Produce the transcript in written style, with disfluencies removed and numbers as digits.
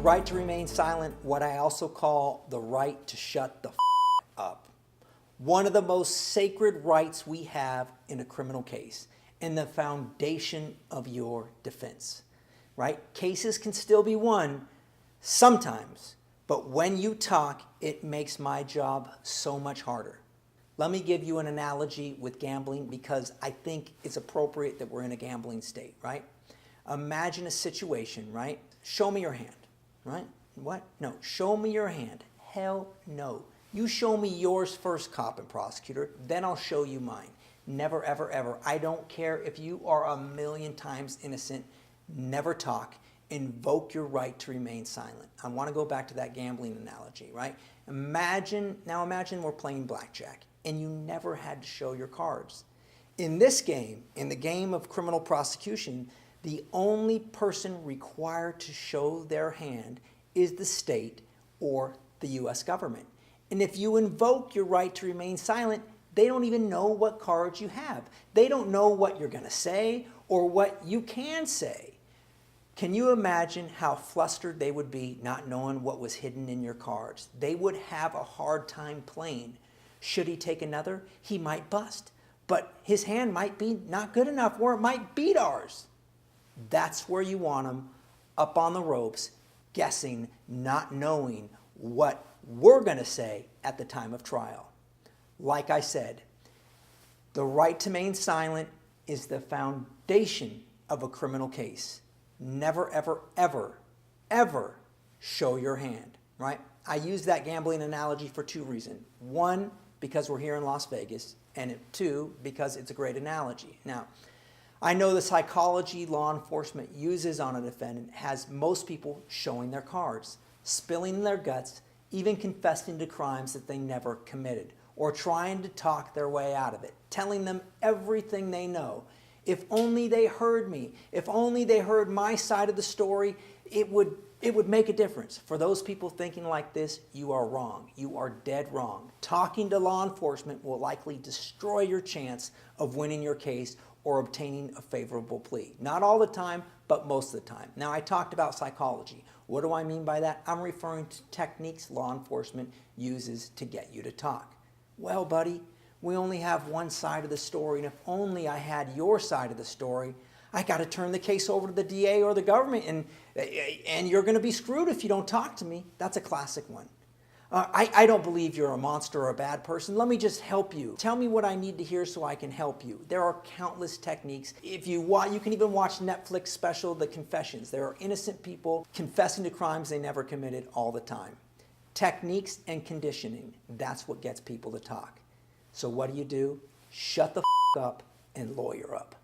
right to remain silent, what I also call the right to shut the up. One of the most sacred rights we have in a criminal case and the foundation of your defense, right? Cases can still be won sometimes, but when you talk, it makes my job so much harder. Let me give you an analogy with gambling because I think it's appropriate that we're in a gambling state, right? Imagine a situation, right? Show me your hand, right? What? No, show me your hand. Hell no. You show me yours first, cop and prosecutor, then I'll show you mine. Never, ever, ever. I don't care if you are a million times innocent. Never talk. Invoke your right to remain silent. I want to go back to that gambling analogy, right? Imagine we're playing blackjack and you never had to show your cards. In this game, in the game of criminal prosecution, the only person required to show their hand is the state or the U.S. government. And if you invoke your right to remain silent, they don't even know what cards you have. They don't know what you're going to say or what you can say. Can you imagine how flustered they would be not knowing what was hidden in your cards? They would have a hard time playing. Should he take another? He might bust. But his hand might be not good enough or it might beat ours. That's where you want them, up on the ropes, guessing, not knowing what we're going to say at the time of trial. Like I said, the right to remain silent is the foundation of a criminal case. Never, ever, ever, ever show your hand, right? I use that gambling analogy for two reasons. One, because we're here in Las Vegas, and two, because it's a great analogy. Now, I know the psychology law enforcement uses on a defendant has most people showing their cards, spilling their guts, even confessing to crimes that they never committed, or trying to talk their way out of it, telling them everything they know. If only they heard me, if only they heard my side of the story, it would make a difference. For those people thinking like this, you are wrong. You are dead wrong. Talking to law enforcement will likely destroy your chance of winning your case or obtaining a favorable plea. Not all the time, but most of the time. Now, I talked about psychology. What do I mean by that? I'm referring to techniques law enforcement uses to get you to talk. Well, buddy, we only have one side of the story, and if only I had your side of the story, I got to turn the case over to the DA or the government, and you're going to be screwed if you don't talk to me. That's a classic one. I don't believe you're a monster or a bad person. Let me just help you. Tell me what I need to hear so I can help you. There are countless techniques. If you want, you can even watch Netflix special, The Confessions. There are innocent people confessing to crimes they never committed all the time. Techniques and conditioning, that's what gets people to talk. So what do? Shut the up and lawyer up.